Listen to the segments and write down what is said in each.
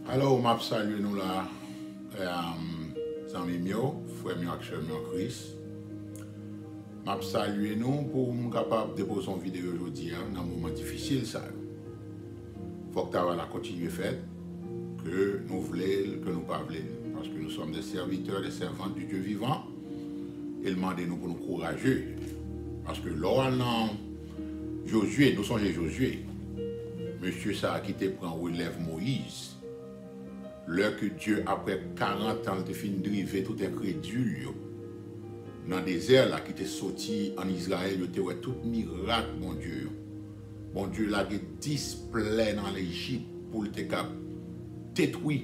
Alors, m'a salué nous là, amis mio, frère mio, action mio Christ. M'a salué nous pour nous capable de poser une vidéo aujourd'hui dans un moment difficile ça. Faut que tu la continuer faire que nous voulons, que nous pas voulons, parce que nous sommes des serviteurs, des servantes du Dieu vivant. Et demandez nous pour nous courageux, parce que là, Josué, nous sommes Josué. Monsieur ça qui te prend relève Moïse. L'heure que Dieu, après 40 ans, te fin driver tout incrédule, dans le désert là, qui t'est sorti en Israël, il était tout miracle, mon Dieu. Bon Dieu, là, qui display dans l'Égypte pour te détruire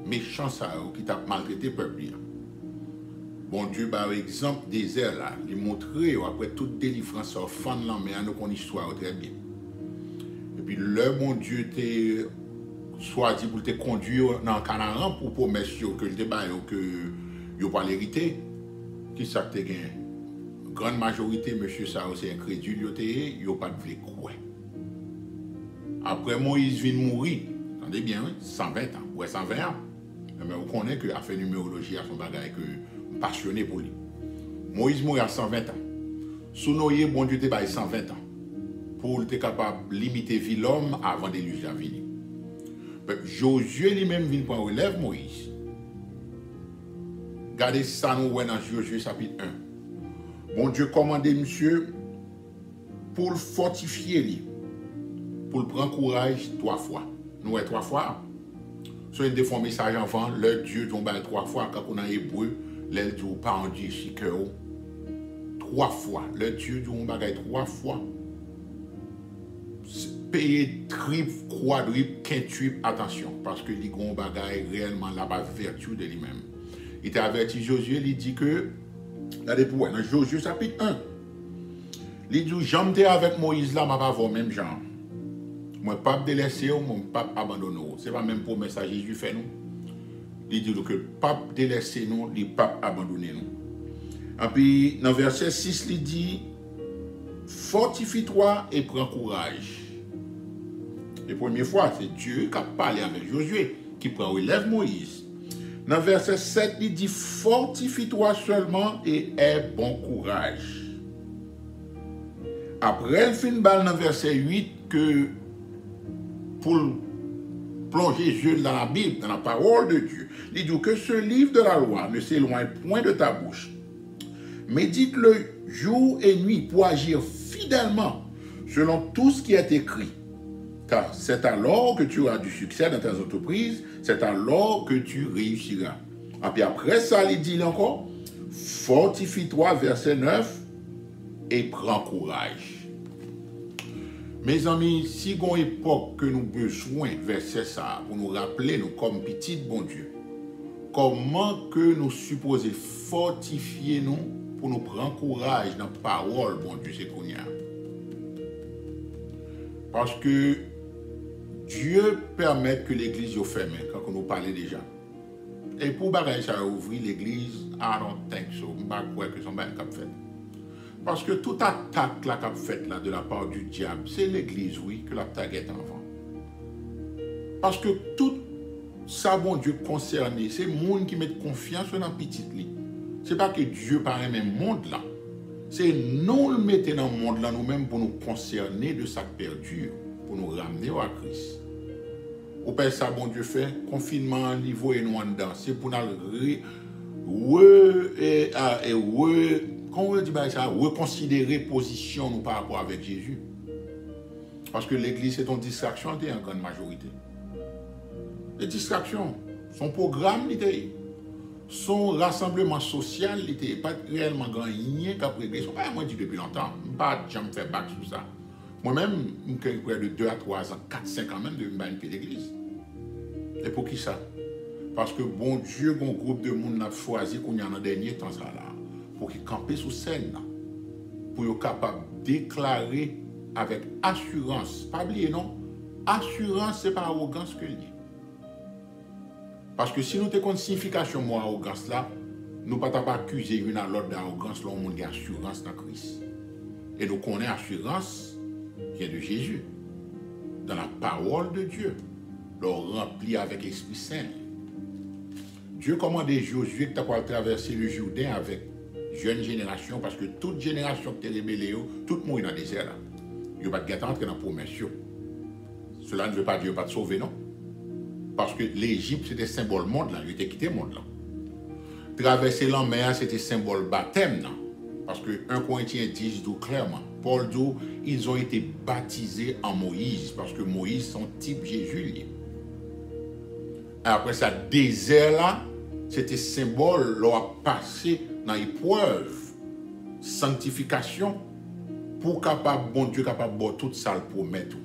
méchant ça, qui t'a maltraité le peuple. Bon Dieu, par exemple, désert là, il montrait, après toute délivrance, au fond de la mer, nous connaissons l'histoire très bien. Et puis, le bon Dieu t'est soit dit pour te conduire dans le Canaan pour promettre que le débat que vous pas l'hériter. Qui ça te gagne? Grande majorité, monsieur ça c'est incrédule, il n'y a pas de vrai quoi. Après Moïse vient mourir, attendez bien, 120 ans, ouais 120 ans. Mais vous connaissez que a fait numérologie à son bagage que passionné pour lui. Moïse mourit à 120 ans. Sous Noé, bon Dieu te bail 120 ans pour être capable de limiter vie l'homme avant de lui venir. Josué lui-même vient pour relève Moïse. Regardez ça nous dans Josué chapitre 1. Bon Dieu commandé monsieur pour le fortifier lui, pour le prendre courage 3 fois. Nous 3 fois. Soit une fois message avant, le Dieu tombe 3 fois quand on a hébreu, l'aile du pas en Dieu chiqueur 3 fois. Le Dieu tombe 3 fois. Payer triple, quadruple, quintuple, attention, parce que les gros bagaille réellement la vertu de lui-même. Il t'a averti Josué, il dit que, regardez pour dans Josué chapitre 1, il dit, j'en avec Moïse là, je ne vais pas voir même genre. Moi, pas délaisser, moi, pas abandonner. Ce n'est pas même pour message Jésus fait nous. Il dit que pas délaisser nous, il pas abandonner nous. Et puis, dans verset 6, il dit, fortifie-toi et prends courage. La première fois, c'est Dieu qui a parlé avec Josué, qui prend relève Moïse. Dans verset 7, il dit, fortifie-toi seulement et aie bon courage. Après, il finit dans verset 8, que pour plonger les yeux dans la Bible, dans la parole de Dieu, il dit que ce livre de la loi ne s'éloigne point de ta bouche. Médite-le jour et nuit pour agir fidèlement selon tout ce qui est écrit. Car c'est alors que tu auras du succès dans tes entreprises, c'est alors que tu réussiras. Et puis après ça, il dit encore, fortifie-toi, verset 9, et prends courage. Mes amis, si il y a une époque que nous avons besoin, verset ça, pour nous rappeler, nous comme petit bon Dieu, comment que nous supposons fortifier nous pour nous prendre courage dans la parole, bon Dieu, c'est qu'on y a. Parce que Dieu permet que l'église soit fermée, quand nous parlons déjà. Et pour barrer ça ouvrir l'église, I don't think so. Je ne crois pas que son bail cap fait. Parce que toute attaque là qu'a fait là de la part du diable, c'est l'église, oui, que la taguette avant. Parce que tout ça, bon Dieu concerné, c'est le monde qui met confiance dans la petite lit. Ce n'est pas que Dieu paraît même monde là. C'est nous le mettons dans le monde là nous-mêmes pour nous concerner de sa perdu, pour nous ramener à Christ. Au Père, ça, bon Dieu fait, confinement, niveau et nous en dedans, c'est pour nous reconsidérer position nous par rapport avec Jésus. Parce que l'église, c'est une distraction en grande majorité. Les distractions, son programme, son rassemblement social, il n'était pas réellement gagné qu'après l'église. Ils ne sont pas moi dit depuis longtemps. Je ne pas jamais fait bac sur ça. Moi-même, j'ai près de 2 à 3 ans, 4, 5 ans même de me de l'église. Et pour qui ça? Parce que bon Dieu, bon groupe de monde a choisi qu'on y en a dernier temps ça là, pour qu'ils campent sous scène, pour être capable de déclarer avec assurance. Pas oublier non? Assurance, ce n'est pas arrogance que lié. Parce que si nous avons une signification de arrogance là, nous ne pouvons pas accuser une à l'autre d'arrogance, là, on a assurance dans Christ. Et nous connaissons assurance qui est de Jésus, dans la parole de Dieu. leur rempli avec l'Esprit Saint. Dieu commandait Josué que tu as traverser le Jourdain avec jeune génération, parce que toute génération qui est rébellée, tout le monde est dans le désert. Là. Il n'y a pas de entrer dans la promesse. Cela ne veut pas dire pas de sauver, non. Parce que l'Égypte, c'était symbole monde, là. Il était quitté le monde, là. Traverser la mer, c'était symbole baptême, non. Parce que 1 Corinthiens 10 dit clairement, Paul dit, ils ont été baptisés en Moïse, parce que Moïse, son type Jésus. Après ça, désert là, c'était symbole, leur passé dans l'épreuve, sanctification, pour capable, bon Dieu, capable de tout ça pour mettre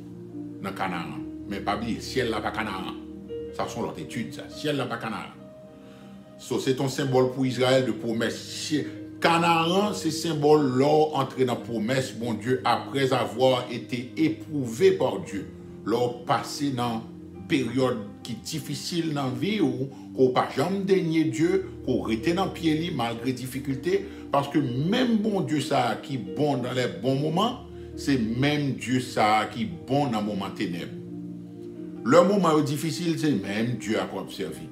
dans Canaan. Mais pas oublier, ciel là pas Canaan. Ça sont l'autre étude, ça. Ciel là pas Canaan. So, c'est un symbole pour Israël de promesse. Canaan, c'est symbole leur entrée dans la promesse, bon Dieu, après avoir été éprouvé par Dieu. Leur passé dans une période qui est difficile dans la vie, où on ne peut pas jamais dénier Dieu, qu'on reste dans le pied malgré difficulté, parce que même bon Dieu ça qui est bon dans les bons moments, c'est même Dieu ça qui est bon dans les moments ténèbres. Le moment difficile, c'est même Dieu à quoi observer.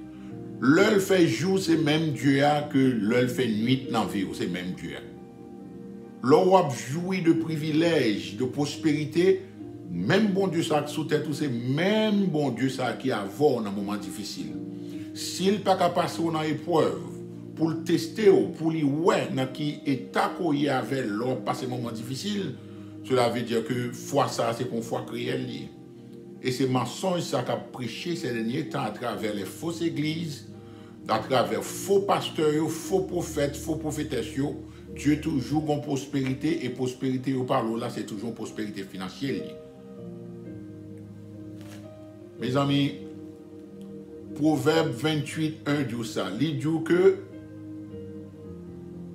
L'heure fait jour, c'est même Dieu que l'heure fait nuit dans la vie, c'est même Dieu. L'heure jouit de privilèges, de prospérité, même bon Dieu ça qui sous tête, c'est même bon Dieu ça qui a avant dans un moment difficile. S'il pas qu'à passer dans l'épreuve, pour le tester, pour lui ouais, dans qui état qu'il y avait lors passer un moment difficile, cela veut dire que foi ça, c'est pour foi réelle. Et c'est mensonge ça qu'a prêché ces derniers temps à travers les fausses églises, à travers faux pasteurs, faux prophètes, faux prophétesses. Dieu toujours en prospérité, et prospérité au parlo là, c'est toujours prospérité financière. Mes amis, Proverbe 28, 1 dit ça. Il dit que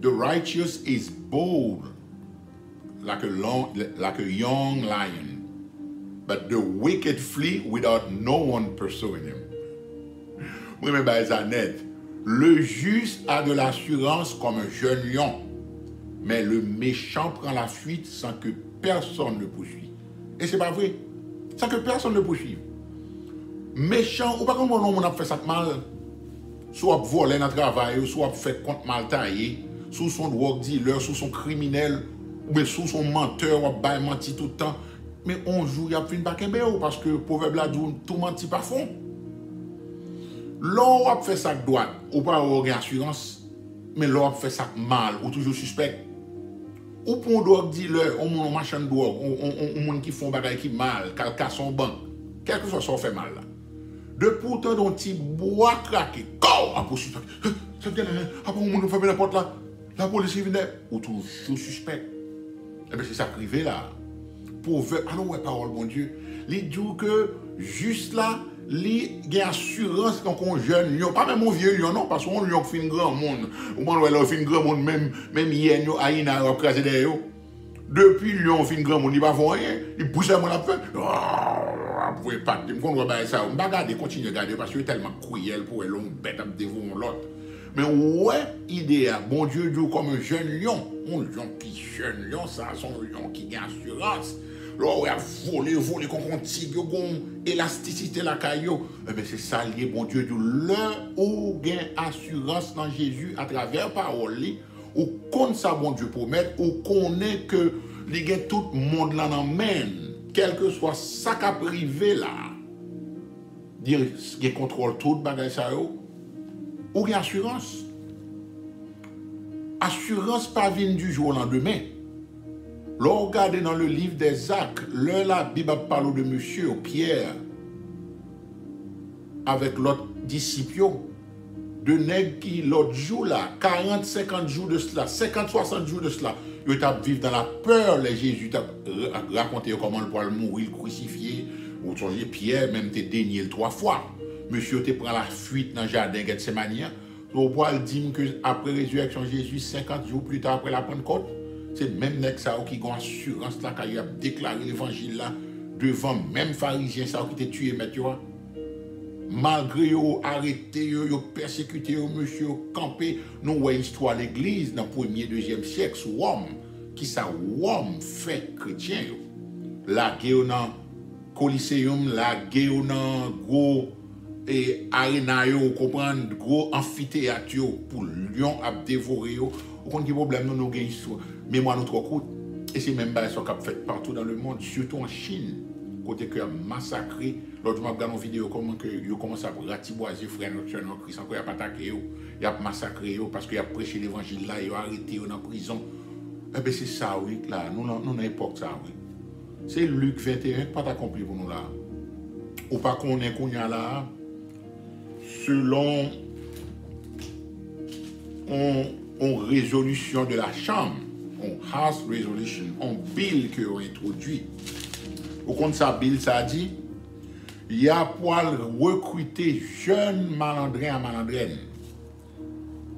the righteous is bold like a young lion, but the wicked flee without no one pursuing him. Oui, mais net. Le juste a de l'assurance comme un jeune lion, mais le méchant prend la fuite sans que personne ne poursuive. Et c'est pas vrai. Sans que personne ne poursuive. Méchant, ou pas comme on a fait ça mal, soit volé dans le travail, soit fait compte mal taillé, sous son drug dealer, sous son criminel, ou bien sous son menteur, ou bien menti tout le temps. Mais on joue, il y a une baquembe, parce que le proverbe là dit tout menti pas fond. L'on a fait ça droit, ou pas avoir assurance, mais l'on a fait ça mal, ou toujours suspect. Ou pour un drug dealer, ou un machin de drogue, ou monde qui font bagaille qui mal, qui casse son banc, quelque chose ça fait mal là. De pourtant, d'un petit bois craqué, à poursuite. Ça vient, après, on ferme la porte là, la police vient, ou toujours suspect. Eh bien, c'est ça privé là. Alors, ouais, parole, bon Dieu. Il dit que juste là, il y a assurance quand on est jeune lion, pas même un vieux lion, non, parce qu'on lion fait un grand monde. Au moment où il fait un grand monde, même hier, il a crasé derrière. Depuis lion fait un grand monde, il va voir rien, il pousse à mon la fin. Vous pouvez pas, je ne vais pas ça. On va regarder, continuer à regarder, parce que c'est tellement cruel pour l'homme bête à dévorer l'autre. Mais ouais, idée, bon Dieu dit comme un jeune lion qui jeune lion, ça, son lion qui a assurance. Là, on a volé, qu'on tigre, qu'on élasticité la caillou. Eh bien, c'est ça lié, bon Dieu dit, là où il y a assurance dans Jésus à travers parole, ou qu'on ça, bon Dieu promet, ou qu'on est que il y a tout le monde là dans mène. Quel que soit ça qu'a privé là, dire qu'il contrôle tout le bagage ça, ou il y a assurance. Assurance pas vient du jour au lendemain. Là, regardez dans le livre des Actes, là, la Bible parle de monsieur Pierre, avec l'autre disciple, de nègres qui, l'autre jour là, 40, 50 jours de cela, 50, 60 jours de cela, ils ont vécu dans la peur, les Jésus t'a raconté comment il pourrait mourir, crucifié, ou Pierre même t'es dénié 3 fois. Monsieur te prend la fuite dans le jardin Gethsemane. Au poil dit que après résurrection Jésus, 50 jours plus tard après la Pentecôte, c'est même nèg ça qui a assurance là qu'il a déclaré l'évangile là devant même pharisiens ça qui t'a tué mais tu vois. Malgré yo arrêté yo persécuté yo monsieur campé, nous voyons histoire l'église dans le 1er 2e siècle sous Rome qui ça Rome fait chrétien yo. La guerre dans Coliseum, la guerre dans gros et arena yo, comprendre gros amphithéâtre pour lion à dévorer yo. Au compte qui problème nous nous gagne mémoire nous trop courte et c'est même ça qu'a fait partout dans le monde, surtout en Chine, côté que a massacré. L'autre m'a regardé une vidéo comment que yo commence à ratiboiser frère notre Christ encore y a pas attaqué yo, y a massacré yo parce qu'il a prêché l'évangile là, il a arrêté yo dans prison. Eh ben c'est ça oui là, nous dans époque ça oui. C'est Luc 21 pas accompli pour nous là. Ou pas qu'on est qu'on y a là selon en résolution de la Chambre, en House Resolution, en bill que ont introduit. Au compte ça, bill, ça dit, il y a pour recruter jeunes malandrins à malandrines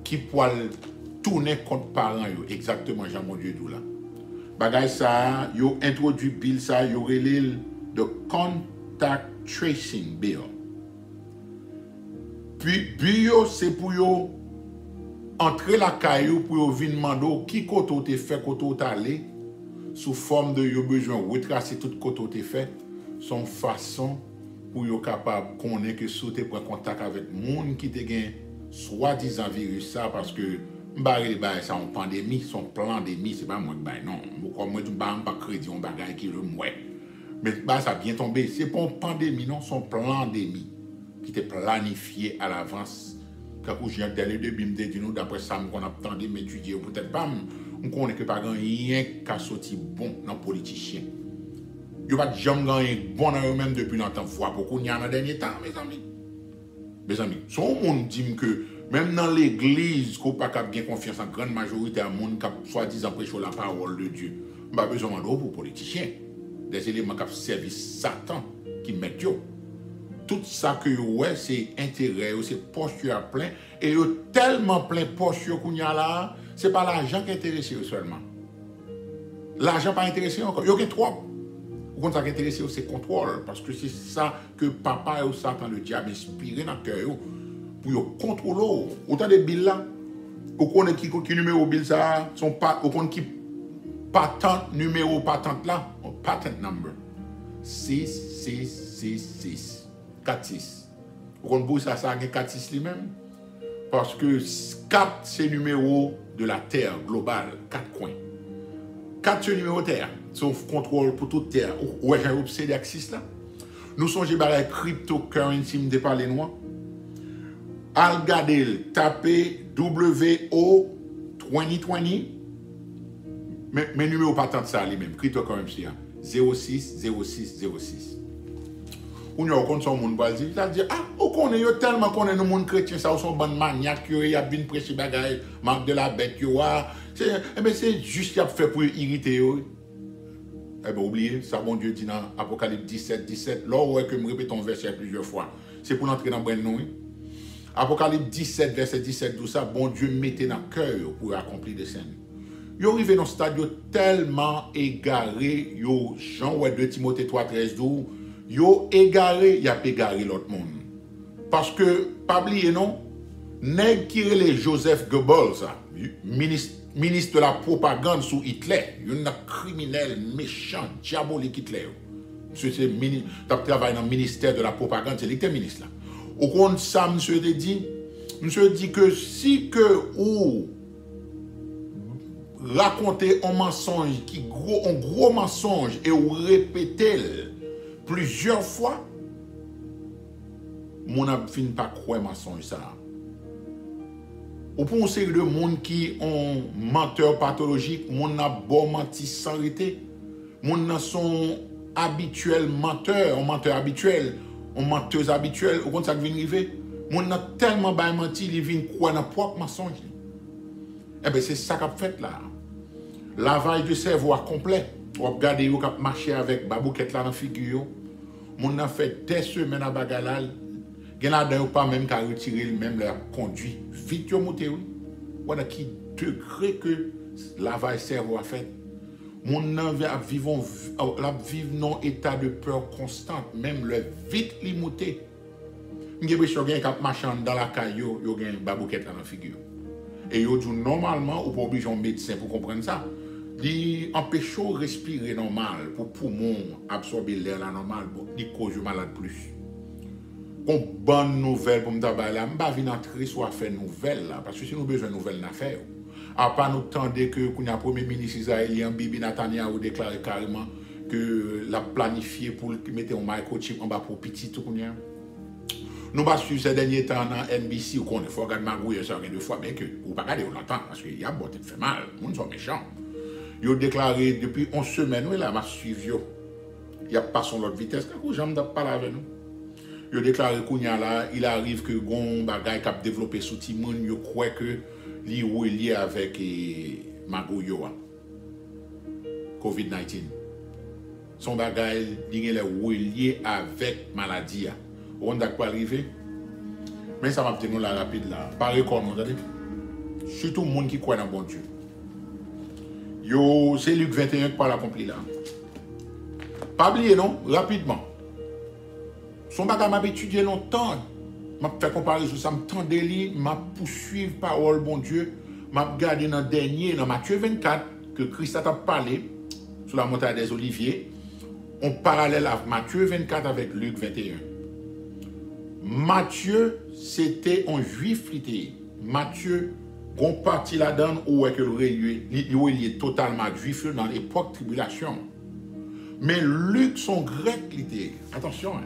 qui pour tourner contre parents, exactement, Jean-Mon-Dieu là. Bagay ça, yo introduit bill ça, yo relève de contact tracing bill. Puis, bio, c'est pour yo entrer la caillou pour yo vin mando qui koto te fait, koto t'allé, sous forme de yo besoin retracer tout koto te fait, son façon pour yo capable connaître que sous te prend contact avec moun qui te gen soi-disant virus ça parce que m'baré ba ça en pandémie, son pandémie, c'est pas moi qui bail non, moi tu pas crédit on bagay qui le moi. Mais bah ça bien tombé, c'est pas une pandémie non, son pandémie qui était planifié à l'avance. Quand j'ai regardé de bim de nous d'après ça qu'on a attendu m'étudier peut-être pas on connaît que pas rien qu'a sorti bon dans politicien. Yo pas jamais gagné bon dans eux même depuis longtemps fois beaucoup il y a dans dernier temps mes amis. Mes amis, son monde dit que même dans l'église qu'on pas cap bien confiance en grande majorité à monde qui soi-disant prêcher la parole de Dieu. Pas besoin de pour politiciens. Des éléments qui servent Satan qui mettent yo. Tout ça que ouais c'est intérêt, c'est posture à plein et yo tellement plein posture qu'on y a là, c'est pas l'argent qui est intéressé seulement. L'argent pas intéressé encore, yo gen trop. Ou quand ça qui est intéressé c'est contrôle parce que c'est ça que papa et Satan le diable inspiré dans cœur pour yo contrôler. Autant de billes là, au connaît qui numéro bill ça, son pas au connaît qui patente numéro patente là, patent number 6666 46. On peut ça a 46 lui-même parce que 4 c'est numéro de la terre globale, 4 coins. 4 c'est numéro terre, sauf contrôle pour toute terre. Ouais, j'ai obsédé avec 6 là. Nous sommes par la cryptocurrency me parler noir. Al gadel taper WO 2020 mais numéro patente ça lui-même, cryptocurrency 060606. On y a compte son monde va dire ah on connaît yo tellement connaît nos monde chrétien ça sont bonne maniaque yo y a bien prêcher bagaille marque de la bête yo c'est c'est juste y a fait pour irriter yo. Eh ben oubliez ça bon Dieu dit dans Apocalypse 17 là ouais que me répète un verset plusieurs fois c'est pour entrer dans ben nous. Apocalypse 17 verset 17 tout ça bon Dieu mettait dans cœur pour accomplir des scènes. Yo arrivé dans stade yo tellement égaré yo Jean ouais 2 Timothée 3:13 12 yo égaré, y a égaré l'autre monde. Parce que, pas oublier non, nèg qui relè Joseph Goebbels, ministre de la propagande sous Hitler, un criminel méchant, diabolique Hitler. Monsieur c'est travaille dans le ministère de la propagande, c'est l'été ministre là. Au compte ça, monsieur dit que si que ou raconter un mensonge un gros mensonge et ou répéter plusieurs fois, mon a fin pas croire mensonge ça. Ou pour une série de monde qui ont menteur pathologique, mon a bon menti sans arrêter. Mon sont habituel menteur, un menteur habituel, une menteuse habituelle, au compte ça qui vient arriver. Mon a tellement bien menti, il vient croire dans propre mensonge. Eh bien c'est ça qu'a fait là. Lavage de cerveau complet. Ou regardez vous cap marcher avec babouquette là dans figure. Mon a fait des semaines à bagalal. Gen la dedans pas même qu'à retirer même leur conduit. Vite yo monté oui. Voilà qui degré que lavage cerveau a fait. Mon a vivons dans état de peur constante, même le vite li monté. M'gè besoin gen cap marchant dans la caillou, yo gen babouquette là dans figure. Et yo dit normalement ou pas obligé un médecin pour comprendre ça. Il empêche de respirer normal pour poumon absorber l'air là normal pour il cause malade plus. Une bonne nouvelle pour me dire là, je vais venir entrer soit faire nouvelle là parce que si nous besoin de nouvelles affaires. À pas nous tendre que le premier ministre israélien Bibi Netanyahu déclaré carrément que la planifié pour mettre un microchip en bas pour petit tout comme ça. Nous pas suivre ces derniers temps dans NBC ou qu'on faut regarder Magouille ça deux fois mais que ou pas regarder longtemps parce qu'il y a beaucoup de fait mal, les gens sont méchants. Ils ont déclaré depuis 11 semaines, oui, là, m'a suivi. Il n'y a pas son l'autre vitesse, quand j'aime pas parler avec nous. Ils ont déclaré qu'il arrive que Gon Bagay qui a développé sous Timon, ils croient que li est lié avec Magouyo, COVID-19. Son bagay il est lié avec maladie. On n'a pas arrivé. Mais ça va peut-être nous la rapide là. Pareil comme vous entendez. Surtout le monde qui croit dans bon Dieu. Yo, c'est Luc 21 qui parle accompli là. Pas oublier non, rapidement. Son bagage m'a étudié longtemps. M'a fait comparer sur ça, m'a tendé li, m'a poursuivre parole bon Dieu, m'a regardé dans dernier dans Matthieu 24 que Christ a parlé sur la montagne des Oliviers. On parallèle à Matthieu 24 avec Luc 21. Matthieu, c'était un juif lité. Matthieu, on partit là-dedans où est que il est totalement juif dans l'époque tribulation. Mais Luc, son grec lité. Attention, hein.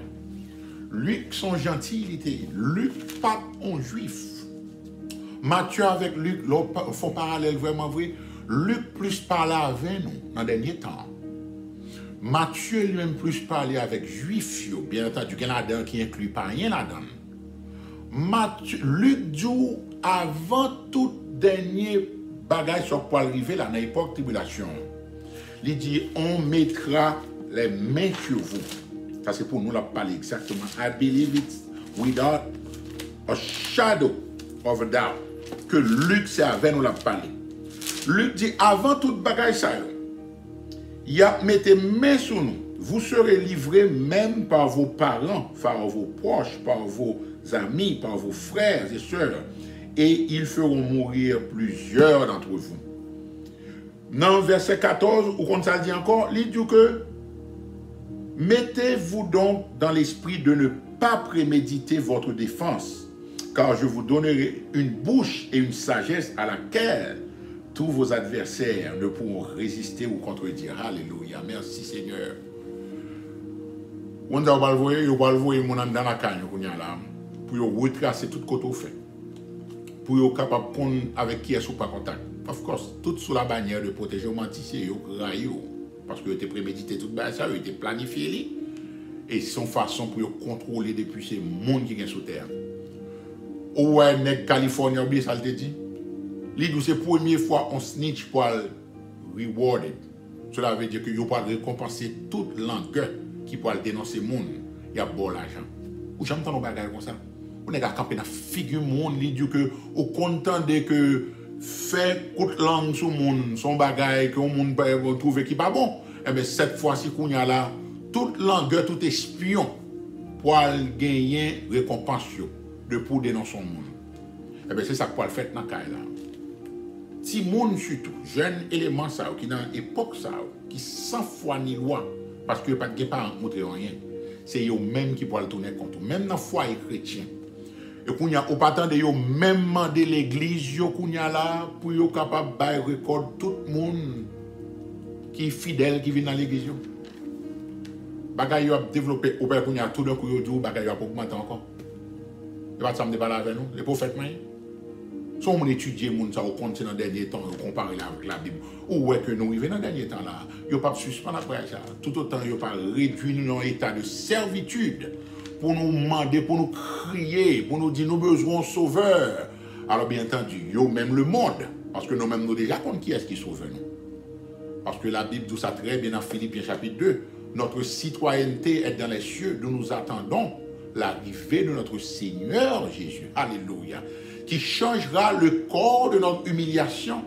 Luc, son gentil lité. Luc, pas un juif. Matthieu avec Luc, il faut parallèle vraiment vrai. Luc plus parlé avec nous dans les derniers temps. Matthieu lui-même plus parlé avec juifs, bien entendu, qu'il y en a là-dedans qui inclut pas rien là-dedans. Luc dit avant tout dernier bagage sur quoi arriver là dans l'époque tribulation. Il dit on mettra les mains sur vous. Ça c'est pour nous la parler exactement. I believe it without a shadow of a doubt que Luc c'est avec nous la parler. Luc dit avant tout bagage ça. Il a mettez main sur nous. Vous serez livrés même par vos parents, par vos proches, par vos amis, par vos frères et sœurs. Et ils feront mourir plusieurs d'entre vous. Dans verset 14, où on ça dit encore, il dit que mettez-vous donc dans l'esprit de ne pas préméditer votre défense, car je vous donnerai une bouche et une sagesse à laquelle tous vos adversaires ne pourront résister ou contredire. Alléluia. Merci Seigneur. On va le voir mon âme dans la cagne pour retracer tout côté fait. Pour être capable de prendre avec qui est-ce ou pas contact. Of course, tout sous la bannière de protéger aux menticiers, parce que était prémédité tout ça, il était planifié. Et son façon pour contrôler depuis ces mondes qui sont sous terre. Ou est Californie, oublié ça te dit? L'idée c'est la première fois on snitch pour rewarded. Cela veut dire que vous pouvez récompenser toute langueur qui peut dénoncer le monde. Il y a bon l'argent. Ou j'aime tant bagage comme ça. On est campé dans figure monde, il dit que au content de que fait toute langue sur le monde, son bagage que le monde peut trouver qui pas bon. Et bien cette fois-ci qu'on y a là, toute langueur, tout espion pour gagner récompense de pour dénoncer le monde. Et bien c'est ça qu'on peut faire dans le cas là. Si monde surtout, jeune élément ça, qui dans l'époque ça, qui sans foi ni loi, parce que pas de pas montré rien, c'est eux même qui peuvent tourner compte, même dans foi chrétien. Et qu'on y a au patent de eux même demander l'église qu'on y a là pour eux capable de record tout le monde qui est fidèle qui vient dans l'église. Bagay a développé au père qu'on y a tout d'un coup yo dit bagay a augmenté encore. Et pas ça me déballer avec nous, les prophètes mais si on étudie les gens, on compte dans les derniers temps, on compare avec la Bible. Ou est que nous vivons dans les derniers temps là, ils ne pas suspendre après ça. Tout autant, ils ne pas réduire nos état de servitude pour nous demander, pour nous crier, pour nous dire nous besoin de sauveur. Alors bien entendu, yo même le monde, parce que nous-mêmes nous déjà compte qui est-ce qui sauve nous. Parce que la Bible dit ça très bien dans Philippiens chapitre 2. Notre citoyenneté est dans les cieux, d'où nous attendons l'arrivée de notre Seigneur Jésus. Alléluia. Qui changera le corps de notre humiliation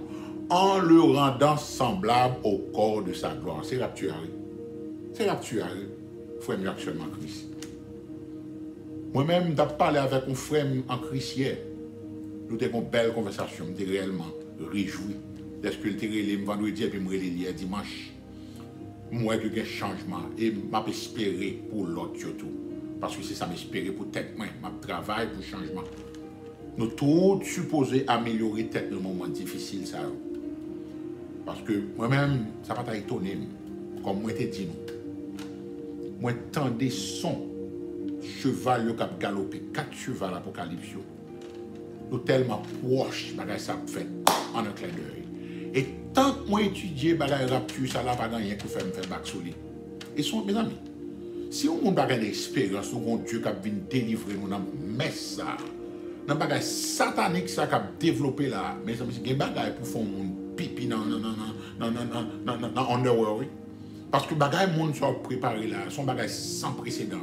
en le rendant semblable au corps de sa gloire. C'est raptuaire. C'est raptuaire. Frère Jackson en Christ. Moi-même, j'ai parlé avec un frère en Christ hier. Nous avons une belle conversation. Je suis réellement réjoui. Est-ce que le relé vendredi et puis me relé hier dimanche? Moi, que un changement et m'a espéré pour l'autre surtout. Parce que c'est ça m'espérer pour tête moi, m'a travail pour changement. Nous tous supposés améliorer tête le moment difficile ça. Parce que moi-même, ça va t'étonner. Comme moi t'ai dit nous. Moi tendais son cheval qui a galopé, 4 chevals apocalypse. Nous tellement proches, bagay ça fait en un clin d'œil. Et tant que moi étudier bagay rapture, ça là pas rien pour faire me faire bac sur lui. Et sont mes amis. Si on a bagay d'expérience, nous avons Dieu qui vient délivrer nous dans messe ça. Dans bagay satanique ça qui a développé là, mes amis, c'est un bagay pour faire mon pipi non underwear. Parce que bagay monde sont préparé là, son bagay sans précédent.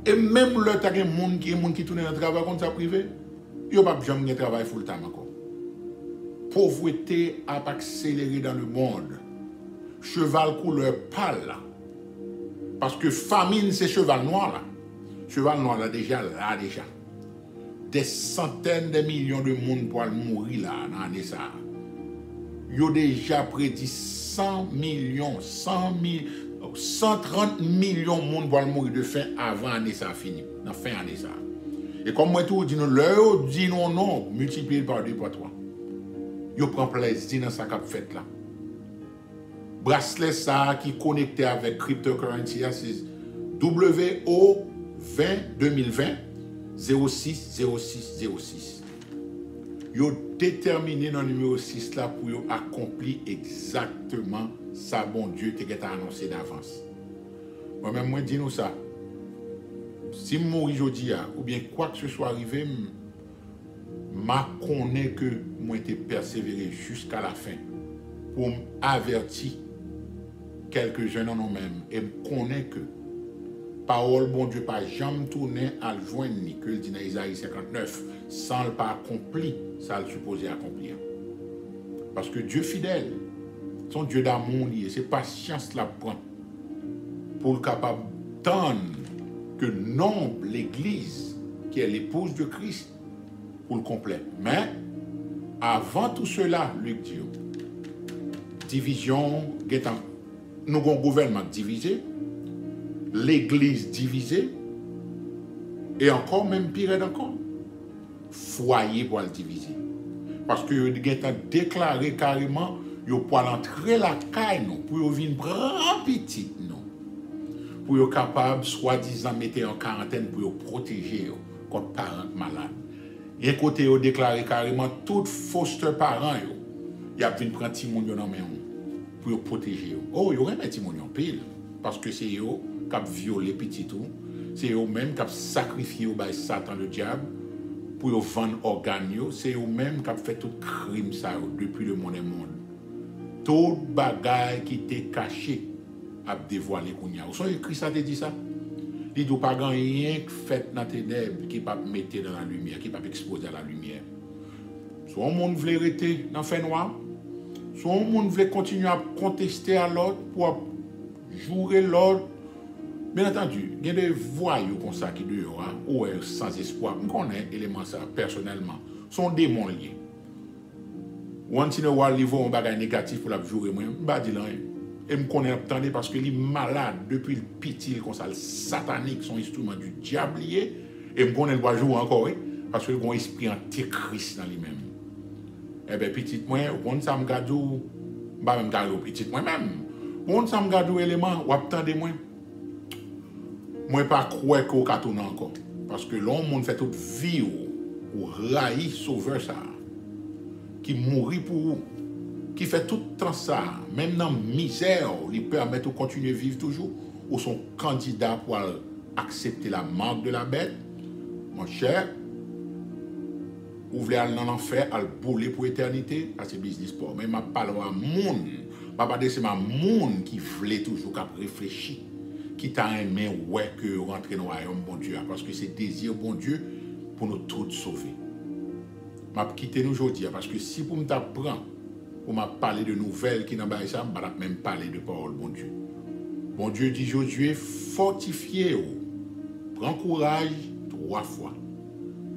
Et même le temps que monde qui tourne dans le travail comme ça privé, il n'y a pas jamais de travail full time encore. Pauvreté a accéléré dans le monde. Cheval couleur pâle là. Parce que famine c'est cheval noir là. Cheval noir là déjà. Des centaines de millions de monde pour mourir là dans l'année ça. Ils ont déjà prédit 130 millions de monde pour mourir de faim avant l'année ça fini. Dans fin année ça. Et comme moi tout dit nous leur dit non multiplié par 2 par 3. Yo prend plaisir dans ça qu'a fait là. Bracelet ça qui connecté avec cryptocurrency c'est WO 2020 060606. Yo déterminé dans le numéro 6 là pour yo accomplir exactement ça bon Dieu t'a annoncé d'avance. Moi-même moi dis nous ça. Si je mouris aujourd'hui ou bien quoi que ce soit arrivé, je connais que moi été persévéré jusqu'à la fin pour m'avertir quelques jeunes en nous-mêmes et je connais que parole bon Dieu pas jamais tourner à le joindre ni que le dit dans Isaïe 59 sans le pas accompli ça le supposé accomplir parce que Dieu fidèle son Dieu d'amour lié c'est patience la prend pour le capable d'entendre que non l'église qui est l'épouse de Christ pour le complet mais avant tout cela Luc dit division nous avons un gouvernement divisé l'église divisée et encore même pire encore foyer pour le diviser parce que ils ont déclaré carrément ils pour entrer la caille non pour venir prendre petit non pour être capable soi-disant mettre en quarantaine pour protéger contre parents malades et côté ils déclaré carrément tout foster parents ils a venir prendre petit monde dans main pour protéger oh ils auraient mis petit monde en pile parce que c'est eux qui ont violé petit tout c'est eux-mêmes qui ont sacrifié au bail Satan le diable pour vendre organes c'est eux-mêmes qui ont fait tout crime ça depuis le monde tout bagaille qui était caché a dévoilé kounya ou son écrit ça te dit ça il dit pas rien fait dans ténèbres qui pas mettre dans la lumière qui pas exposer à la lumière soit on monde veut rester dans fait noir soit on monde veut continuer à contester à l'autre pour jouer l'autre. Bien entendu, il y a des voyous comme ça qui dehors, ou sans espoir. Je connais élément ça personnellement. Sont démons liés. Once in a while, ils vont un bagage négatif pour la jouer. Moi, je ne dis rien. Et je connais attendez parce que les malades depuis le petit comme ça, le satanique, sont instruments du diable lié. Et je connais le doit jouer encore, parce que le esprit antéchrist dans lui-même. Eh bien, petit moi, on ça me garde, je même garde petit moi-même. On ça me garde élément, ou attendez moi. Moi pas croire qu'au carton encore parce que l'homme fait toute vie ou raï sauveur ça qui mourit pour vous qui fait tout temps ça même dans misère il permet de continuer à vivre toujours ou son candidat pour accepter la marque de la bête mon cher ou voulez aller dans l'enfer à le bouler pour éternité à c'est business pour mais m'a parlé à monde pas c'est ma monde qui voulait toujours qu'à réfléchir qui t'a aimé ouais que rentrer dans le royaume bon Dieu parce que c'est désir bon Dieu pour nous tous sauver. M'a quitter nous aujourd'hui parce que si pour m'apprendre pour m'a parler de nouvelles qui n'en bas ça m'a même parler de parole bon Dieu. Bon Dieu dit Josué fortifiez-vous. Prends courage 3 fois.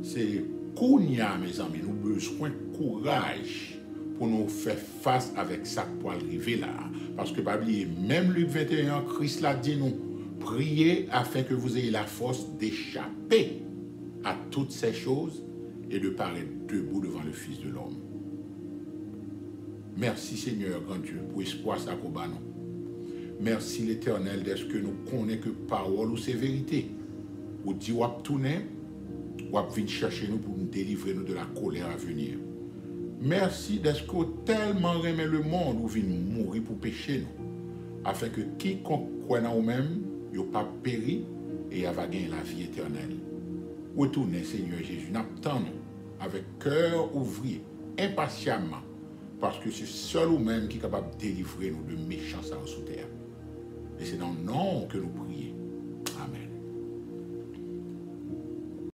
C'est Kounia, mes amis, nous avons besoin de courage pour nous faire face avec ça pour arriver là. Parce que, pas oublier, même Luc 21, Christ l'a dit nous, priez afin que vous ayez la force d'échapper à toutes ces choses et de paraître debout devant le Fils de l'homme. Merci Seigneur, grand Dieu, pour l'espoir ça qu'on bat nous. Merci l'Éternel d'être que nous connaissons que parole ou c'est vérité. Ou dit ou tourner, ou venir chercher nous pour nous délivrer nous de la colère à venir. Merci d'être que tellement remet le monde ou vient mourir pour pécher nous. Afin que quiconque croit en nous-mêmes, il n'a pas péri et il va gagner la vie éternelle. Retournez Seigneur Jésus, n'attendons avec cœur ouvrier, impatiemment, parce que c'est seul ou même qui est capable de délivrer nous de méchants sous terre. Et c'est dans le nom que nous prions.